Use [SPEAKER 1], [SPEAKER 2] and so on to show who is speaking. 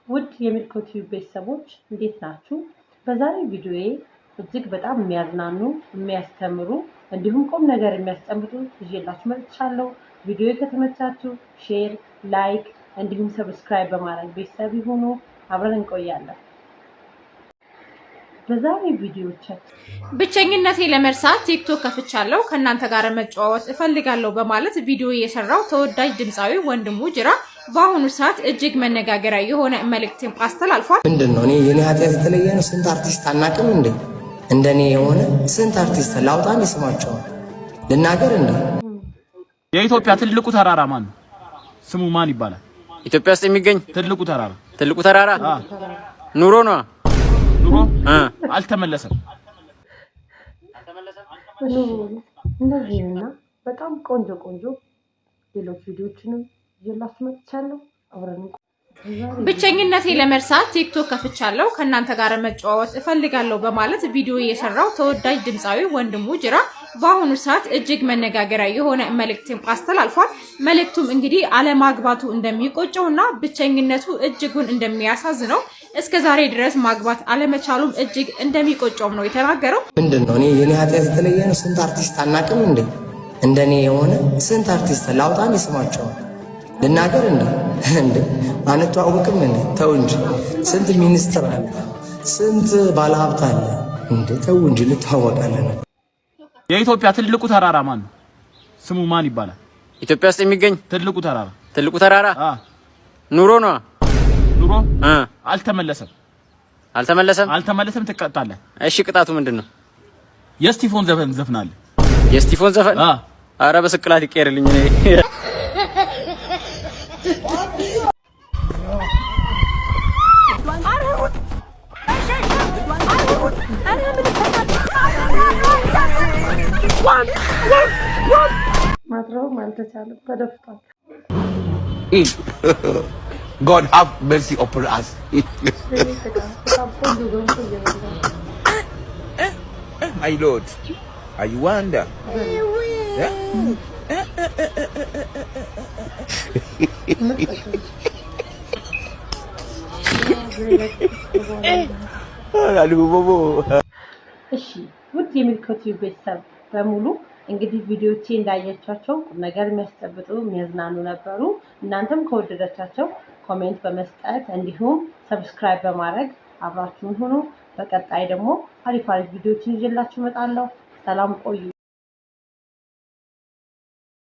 [SPEAKER 1] ውድ የሚልኮ ቲዩብ ቤተሰቦች እንዴት ናችሁ? በዛሬ ቪዲዮዬ እጅግ በጣም የሚያዝናኑ የሚያስተምሩ እንዲሁም ቁም ነገር የሚያስጨብጡ ይዤላችሁ መጥቻለሁ። ቪዲዮዬ ከተመቻችሁ ሼር፣ ላይክ እንዲሁም ሰብስክራይብ በማድረግ ቤተሰብ ይሁኑ። አብረን እንቆያለን። በዛሬ ቪዲዮቻችን
[SPEAKER 2] ብቸኝነቴ ለመርሳት ቲክቶክ ከፍቻለሁ ከእናንተ ጋር መጫወት እፈልጋለሁ በማለት ቪዲዮ የሰራው ተወዳጅ ድምፃዊ ወንድሙ ጅራ በአሁኑ ሰዓት እጅግ መነጋገሪያ የሆነ መልእክትን አስተላልፏል።
[SPEAKER 3] ምንድነው እኔ የኔ ኃጢአት የተለየ ነው? ስንት አርቲስት አናውቅም እንዴ? እንደኔ የሆነ ስንት አርቲስት ላውጣን ስማቸው ልናገር እንዴ?
[SPEAKER 4] የኢትዮጵያ ትልቁ ተራራ ማን ነው? ስሙ ማን ይባላል?
[SPEAKER 5] ኢትዮጵያ ውስጥ የሚገኝ
[SPEAKER 4] ትልቁ ተራራ
[SPEAKER 5] ኑሮ ነው።
[SPEAKER 4] ኑሮ አልተመለሰም።
[SPEAKER 1] እንደዚህና በጣም ቆንጆ ሌሎች ቪዲዮዎችንም ይዤላችሁ መጥቻለሁ። አብረን
[SPEAKER 2] ብቸኝነቴ ለመርሳት ቲክቶክ ከፍቻለሁ ከእናንተ ጋር መጫወት እፈልጋለሁ በማለት ቪዲዮ የሰራው ተወዳጅ ድምፃዊ ወንድሙ ጅራ በአሁኑ ሰዓት እጅግ መነጋገሪያ የሆነ መልእክትን አስተላልፏል። መልእክቱም እንግዲህ አለማግባቱ እንደሚቆጨውና ብቸኝነቱ እጅጉን እንደሚያሳዝነው እስከዛሬ ድረስ ማግባት አለመቻሉም እጅግ እንደሚቆጨውም ነው የተናገረው።
[SPEAKER 3] ምንድነው እኔ የኔ ኃጢአት የተለየ ነው? ስንት አርቲስት አናውቅም እንዴ? እንደኔ የሆነ ስንት አርቲስት ላውጣን ስማቸው ልናገር እንዴ? አንተዋወቅም እንዴ? ተው እንጂ ስንት ሚኒስትር አለ፣ ስንት ባለሀብት አለ እንዴ? ተው እንጂ ልታወቃለን።
[SPEAKER 4] የኢትዮጵያ ትልቁ ተራራ ማን ነው? ስሙ ማን ይባላል?
[SPEAKER 5] ኢትዮጵያ ውስጥ የሚገኝ
[SPEAKER 4] ትልቁ ተራራ
[SPEAKER 5] ኑሮ ነው።
[SPEAKER 4] ኑሮ አልተመለሰም። ትቀጣለህ።
[SPEAKER 5] እሺ ቅጣቱ ምንድነው?
[SPEAKER 4] የስቲፎን ዘፈን ዘፍናለህ።
[SPEAKER 5] የስቲፎን ዘፈን? ኧረ በስቅላት ይቀርልኝ እኔ
[SPEAKER 1] ማድረው አልተቻለም፣ ተደፍቷል።
[SPEAKER 6] God have mercy upon us. My Lord, are you wonder?
[SPEAKER 1] እሺ ውድ የሚልኮ ቲዩብ ቤተሰብ በሙሉ እንግዲህ ቪዲዮዎቼ እንዳያቻቸው ነገር የሚያስጨብጡ የሚያዝናኑ ነበሩ። እናንተም ከወደዳቻቸው ኮሜንት በመስጠት እንዲሁም ሰብስክራይብ በማድረግ አብራችሁን ሁኑ። በቀጣይ ደግሞ አሪፍ ቪዲዮዎችን ይዤላችሁ እመጣለሁ። ሰላም ቆዩ።